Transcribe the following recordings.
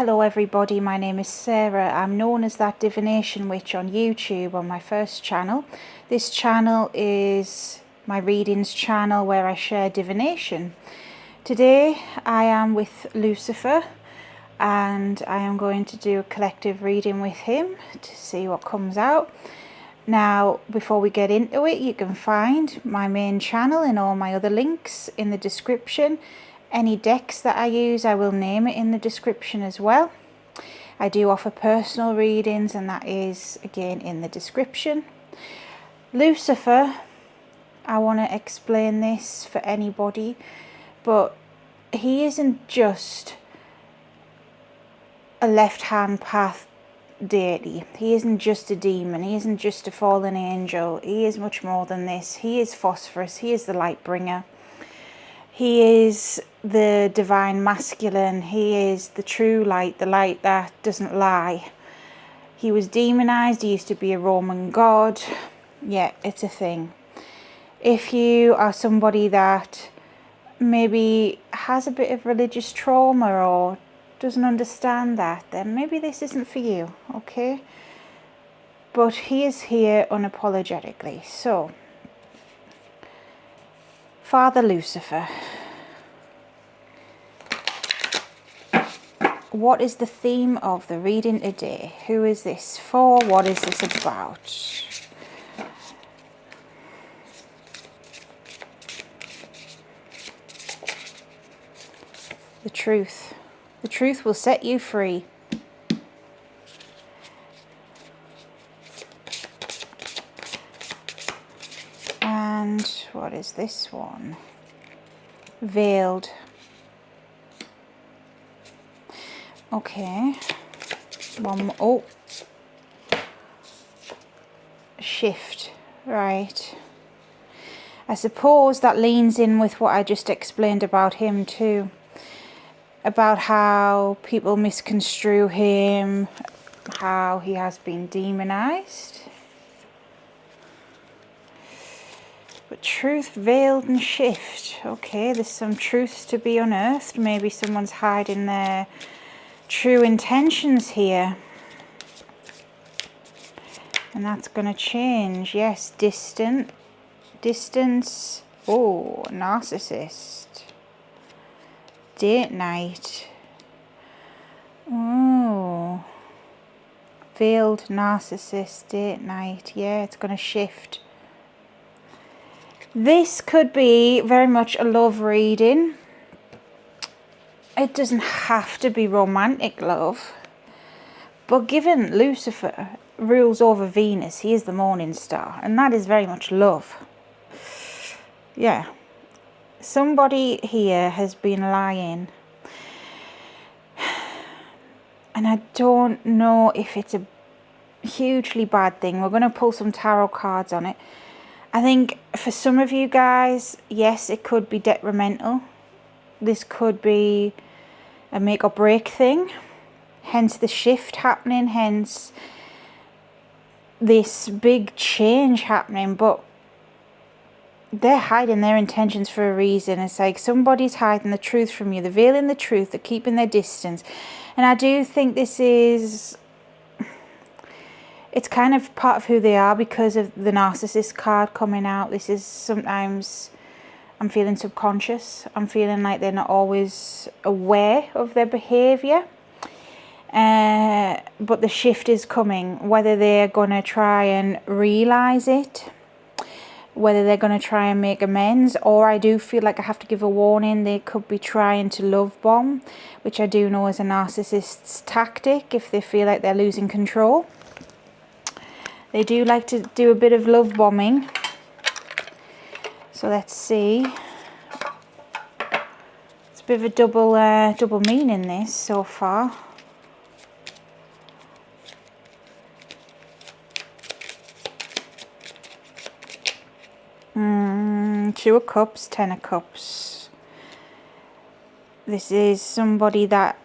Hello everybody, my name is Sarah. I'm known as that divination witch on YouTube on my first channel. This channel is my readings channel where I share divination. Today I am with Lucifer and I am going to do a collective reading with him to see what comes out. Now, before we get into it, you can find my main channel and all my other links in the description. Any decks that I use, I will name it in the description as well. I do offer personal readings, and that is again in the description. Lucifer, I want to explain this for anybody, but he isn't just a left-hand path deity. He isn't just a demon. He isn't just a fallen angel. He is much more than this. He is phosphorus. He is the light bringer. He is the divine masculine. He is the true light, the light that doesn't lie. He was demonized. He used to be a Roman god. Yeah, it's a thing. If you are somebody that maybe has a bit of religious trauma or doesn't understand that, then maybe this isn't for you, okay? But he is here unapologetically. So, Father Lucifer, what is the theme of the reading today? Who is this for? What is this about? The truth. The truth will set you free. And what is this one? Veiled. Okay. One more. Oh. Shift. Right. I suppose that leans in with what I just explained about him too. About how people misconstrue him, how he has been demonized. But truth veiled and shift. Okay, there's some truths to be unearthed. Maybe someone's hiding their true intentions here. And that's going to change. Yes, distance. Oh, narcissist. Date night. Oh. Veiled narcissist, date night. Yeah, it's going to shift. This could be very much a love reading. It doesn't have to be romantic love. But given Lucifer rules over Venus, he is the morning star. And that is very much love. Yeah. Somebody here has been lying. And I don't know if it's a hugely bad thing. We're going to pull some tarot cards on it. I think for some of you guys, yes, it could be detrimental. This could be a make or break thing. Hence the shift happening. Hence this big change happening. But they're hiding their intentions for a reason. It's like somebody's hiding the truth from you. They're veiling the truth. They're keeping their distance. And I do think this is... it's kind of part of who they are because of the narcissist card coming out. This is sometimes... I'm feeling subconscious. I'm feeling like they're not always aware of their behaviour. But the shift is coming. Whether they're going to try and realise it, whether they're going to try and make amends, or I do feel like I have to give a warning, they could be trying to love bomb, which I do know is a narcissist's tactic if they feel like they're losing control. They do like to do a bit of love bombing. So let's see. It's a bit of a double meaning this so far. Two of Cups, Ten of Cups. This is somebody that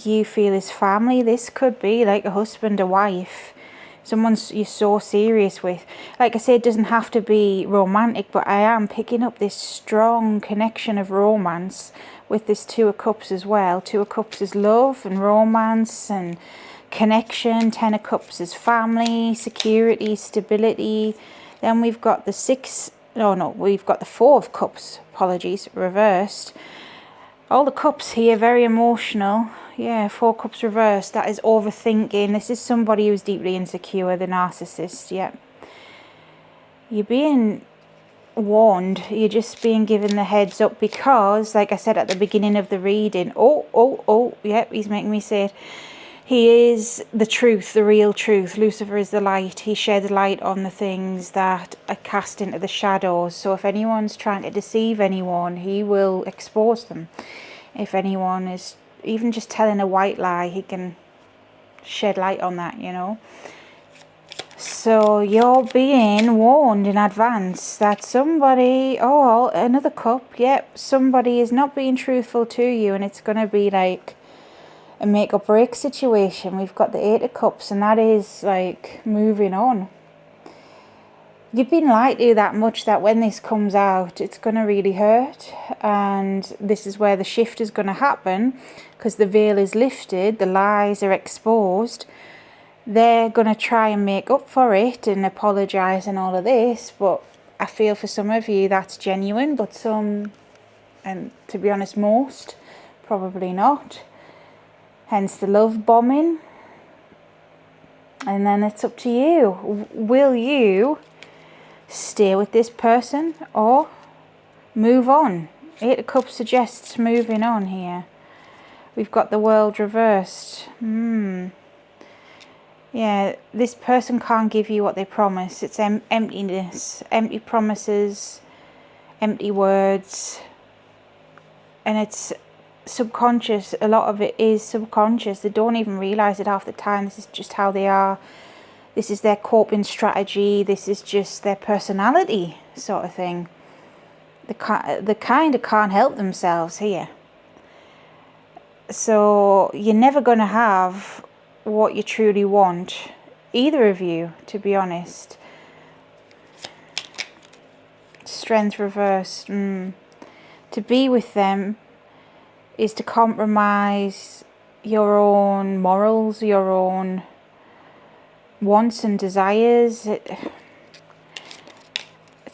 you feel is family. This could be like a husband, a wife. someone you're so serious with. Like I say, it doesn't have to be romantic, but I am picking up this strong connection of romance with this Two of Cups as well. Two of Cups is love and romance and connection. Ten of Cups is family, security, stability. Then we've got the we've got the Four of Cups, apologies, reversed. All the cups here, very emotional. Yeah, Four Cups reversed, that is overthinking. This is somebody who's deeply insecure, the narcissist, yeah. You're being warned, you're just being given the heads up because, like I said at the beginning of the reading, yep, he's making me say it. He is the truth, the real truth. Lucifer is the light. He sheds light on the things that are cast into the shadows. So if anyone's trying to deceive anyone, he will expose them. If anyone is even just telling a white lie, he can shed light on that, you know. So you're being warned in advance that somebody, another cup, yep, somebody is not being truthful to you, and it's going to be like a make or break situation. We've got the Eight of Cups, and that is like moving on. You've been lied to that much that when this comes out, it's going to really hurt. And this is where the shift is going to happen, because the veil is lifted, the lies are exposed. They're going to try and make up for it and apologise and all of this. But I feel for some of you that's genuine, but some, and to be honest, most, probably not. Hence the love bombing. And then it's up to you. Will you stay with this person or move on? Eight of Cups suggests moving on here. We've got the World reversed. Yeah, this person can't give you what they promise. It's emptiness, empty promises, empty words. And it's subconscious. A lot of it is subconscious. They don't even realise it half the time. This is just how they are. This is their coping strategy. This is just their personality sort of thing. They kind of can't help themselves here. So you're never going to have what you truly want, either of you, to be honest. Strength reversed. To be with them is to compromise your own morals, your own wants and desires. It's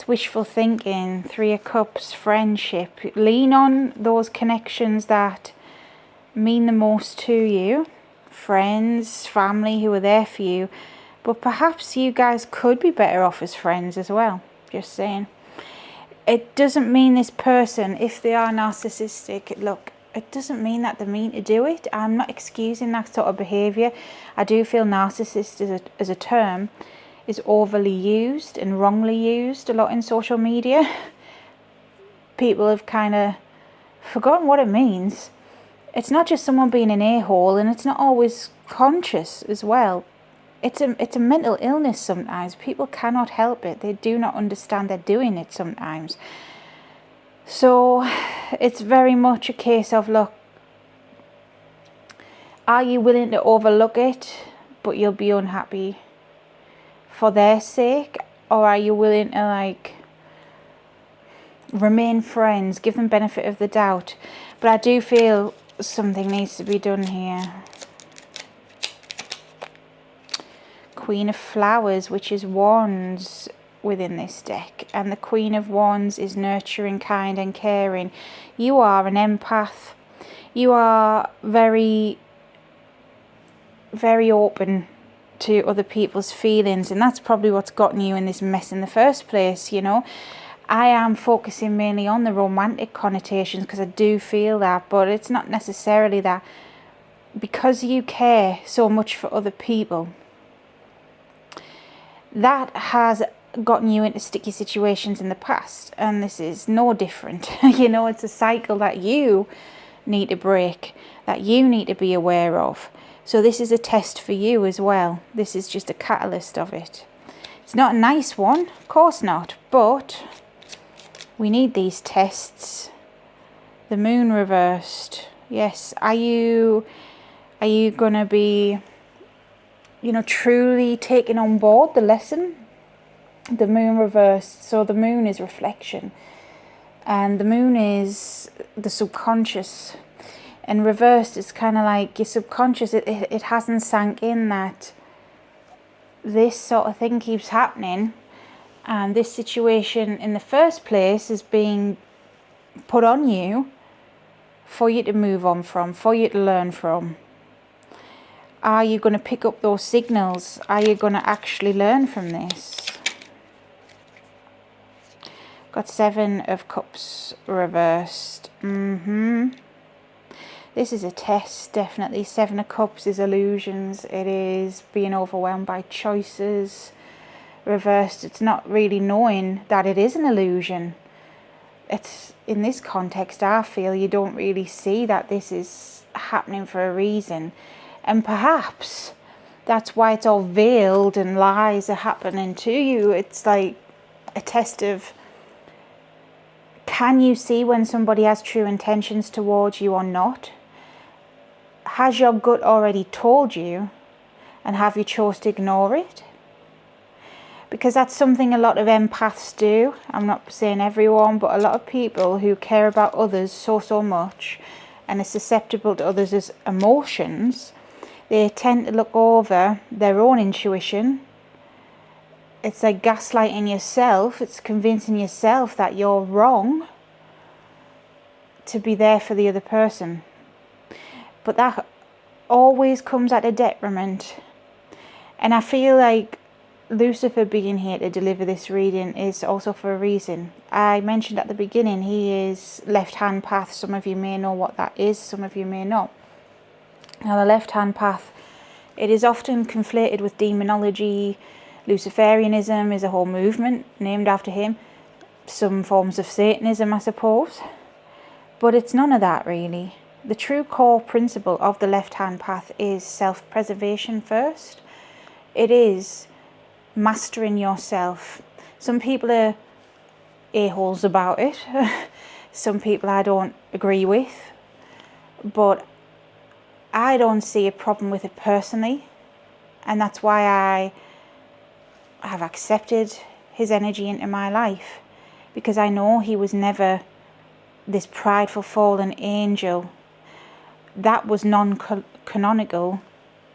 wishful thinking. Three of Cups, friendship. Lean on those connections that mean the most to you. Friends, family who are there for you. But perhaps you guys could be better off as friends as well. Just saying. It doesn't mean this person, if they are narcissistic, look, it doesn't mean that they mean to do it. I'm not excusing that sort of behaviour. I do feel narcissist as a term is overly used and wrongly used a lot in social media. People have kind of forgotten what it means. It's not just someone being an a-hole, and it's not always conscious as well. It's a mental illness sometimes. People cannot help it. They do not understand they're doing it sometimes. So it's very much a case of, look, are you willing to overlook it, but you'll be unhappy for their sake? Or are you willing to, like, remain friends, give them benefit of the doubt? But I do feel something needs to be done here. Queen of Flowers, which is Wands within this deck, and the Queen of Wands is nurturing, kind and caring. You are an empath. You are very, very open to other people's feelings, and that's probably what's gotten you in this mess in the first place, you know. I am focusing mainly on the romantic connotations because I do feel that, but it's not necessarily that. Because you care so much for other people, that has gotten you into sticky situations in the past, and this is no different. You know, it's a cycle that you need to break, that you need to be aware of. So this is a test for you as well. This is just a catalyst of it. It's not a nice one, of course not, but we need these tests. The Moon reversed. Yes, are you gonna be truly taking on board the lesson. The moon reversed, so the moon is reflection, and the moon is the subconscious, and reversed is kind of like your subconscious. It hasn't sank in that this sort of thing keeps happening, and this situation in the first place is being put on you for you to move on from, for you to learn from. Are you going to pick up those signals? Are you going to actually learn from this? Got 7 of Cups reversed. This is a test, definitely. 7 of Cups is illusions. It is being overwhelmed by choices. Reversed, it's not really knowing that it is an illusion. It's in this context, I feel you don't really see that this is happening for a reason. And perhaps that's why it's all veiled and lies are happening to you. It's like a test of, can you see when somebody has true intentions towards you or not? Has your gut already told you, and have you chose to ignore it? Because that's something a lot of empaths do. I'm not saying everyone, but a lot of people who care about others so much and are susceptible to others' emotions, they tend to look over their own intuition. It's like gaslighting yourself. It's convincing yourself that you're wrong to be there for the other person. But that always comes at a detriment. And I feel like Lucifer being here to deliver this reading is also for a reason. I mentioned at the beginning, he is left-hand path. Some of you may know what that is, some of you may not. Now, the left-hand path, it is often conflated with demonology. Luciferianism is a whole movement named after him. Some forms of Satanism, I suppose. But it's none of that, really. The true core principle of the left-hand path is self-preservation first. It is mastering yourself. Some people are a-holes about it. Some people I don't agree with. But I don't see a problem with it personally. And that's why I have accepted his energy into my life. Because I know he was never this prideful fallen angel. That was non-canonical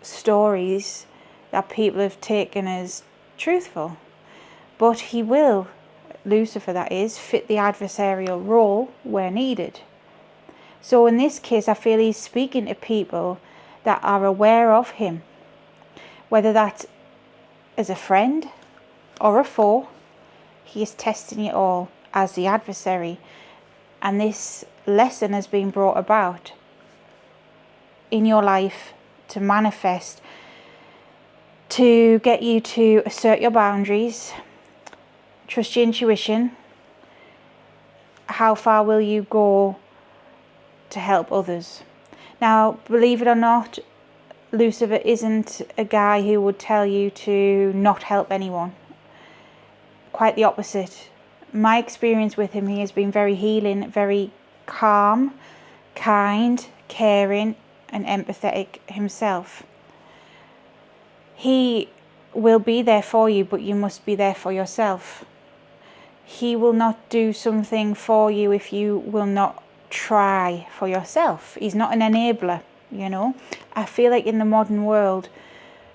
stories that people have taken as truthful. But he will, Lucifer that is, fit the adversarial role where needed. So in this case, I feel he's speaking to people that are aware of him. Whether that's as a friend or a foe, he is testing you all as the adversary. And this lesson has been brought about in your life to manifest, to get you to assert your boundaries, trust your intuition. How far will you go to help others? Now, believe it or not, Lucifer isn't a guy who would tell you to not help anyone. Quite the opposite. My experience with him, he has been very healing, very calm, kind, caring, and empathetic himself. He will be there for you, but you must be there for yourself. He will not do something for you if you will not try for yourself. He's not an enabler, you know. I feel like in the modern world,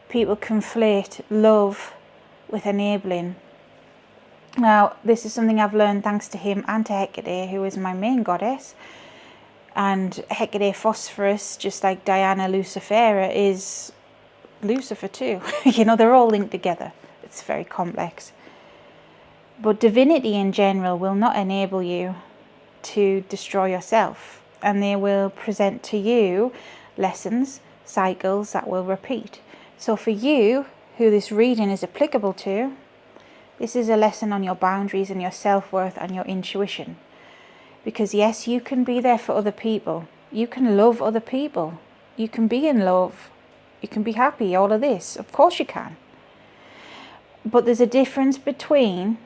people conflate love with enabling. Now, this is something I've learned thanks to him and to Hecate, who is my main goddess. And Hecate Phosphorus, just like Diana Lucifera, is Lucifer too. You know, they're all linked together. It's very complex. But divinity in general will not enable you to destroy yourself. And they will present to you lessons, cycles that will repeat. So for you, who this reading is applicable to, this is a lesson on your boundaries and your self-worth and your intuition. Because yes, you can be there for other people. You can love other people. You can be in love. You can be happy, all of this. Of course you can. But there's a difference between,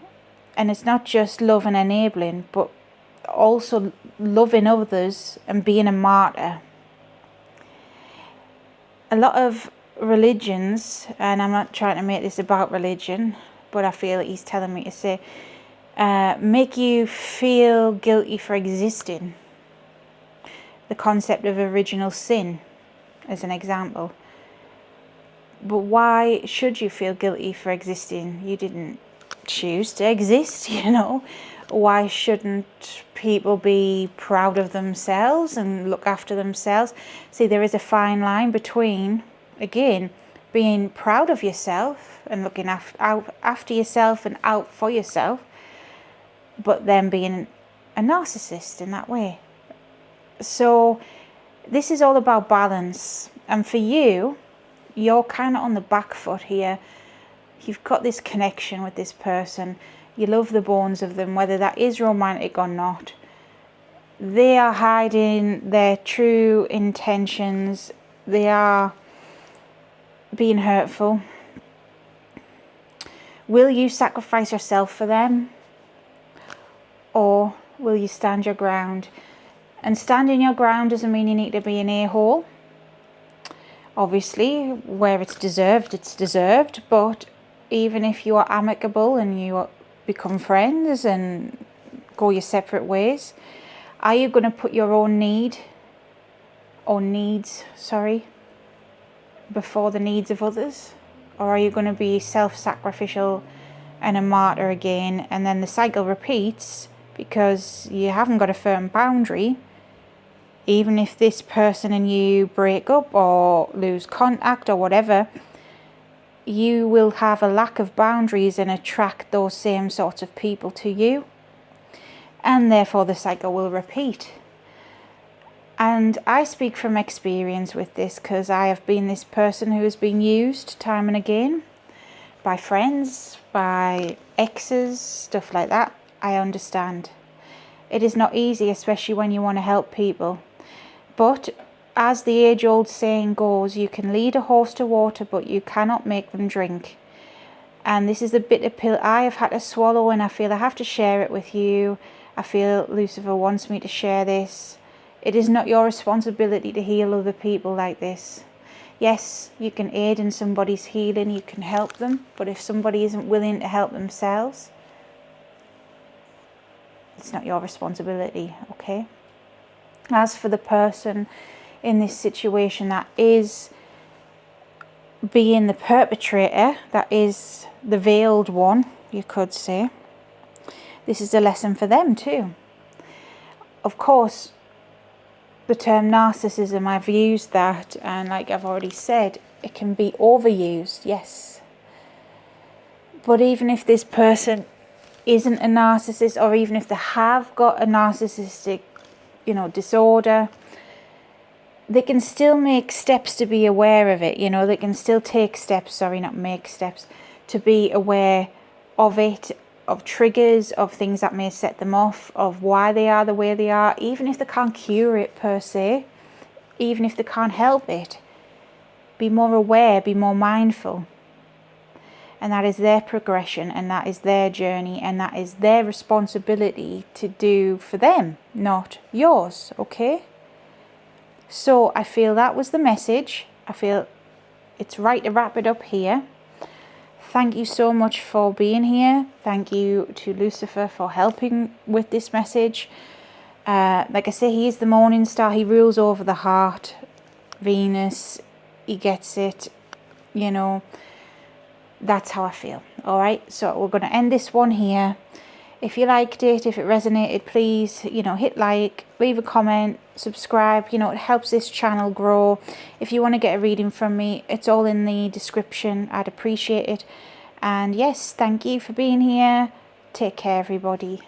and it's not just love and enabling, but also loving others and being a martyr. A lot of religions, and I'm not trying to make this about religion, but I feel he's telling me to say, make you feel guilty for existing. The concept of original sin, as an example. But why should you feel guilty for existing? You didn't choose to exist, you know. Why shouldn't people be proud of themselves and look after themselves? See, there is a fine line between, again, being proud of yourself and looking after yourself and out for yourself, but then being a narcissist in that way. So this is all about balance. And for you, you're kind of on the back foot here. You've got this connection with this person. You love the bones of them, whether that is romantic or not. They are hiding their true intentions. They are being hurtful. Will you sacrifice yourself for them? Or will you stand your ground? And standing your ground doesn't mean you need to be an a-hole. Obviously, where it's deserved. But even if you are amicable and you become friends and go your separate ways, are you going to put your own needs, before the needs of others? Or are you going to be self-sacrificial and a martyr again, and then the cycle repeats because you haven't got a firm boundary? Even if this person and you break up or lose contact or whatever, you will have a lack of boundaries and attract those same sorts of people to you. And therefore the cycle will repeat. And I speak from experience with this, because I have been this person who has been used time and again by friends, by exes, stuff like that. I understand. It is not easy, especially when you want to help people. But as the age-old saying goes, you can lead a horse to water, but you cannot make them drink. And this is the bitter pill I have had to swallow, and I feel I have to share it with you. I feel Lucifer wants me to share this. It is not your responsibility to heal other people like this. Yes, you can aid in somebody's healing, you can help them, but if somebody isn't willing to help themselves, it's not your responsibility, okay? As for the person in this situation that is being the perpetrator, that is the veiled one, you could say, this is a lesson for them too. Of course, the term narcissism, I've used that, and like I've already said, it can be overused, yes. But even if this person isn't a narcissist, or even if they have got a narcissistic, disorder, they can still make steps to be aware of it. They can still take steps, not make steps, to be aware of it, of triggers, of things that may set them off, of why they are the way they are, even if they can't cure it per se, even if they can't help it. Be more aware, be more mindful. And that is their progression, and that is their journey, and that is their responsibility to do for them, not yours, okay? So I feel that was the message. I feel it's right to wrap it up here. Thank you so much for being here. Thank you to Lucifer for helping with this message. Like I say, he is the morning star. He rules over the heart. Venus, he gets it, That's how I feel. All right, so we're going to end this one here. If you liked it, if it resonated, please, hit like, leave a comment, subscribe. It helps this channel grow. If you want to get a reading from me, it's all in the description. I'd appreciate it. And yes, thank you for being here. Take care, everybody.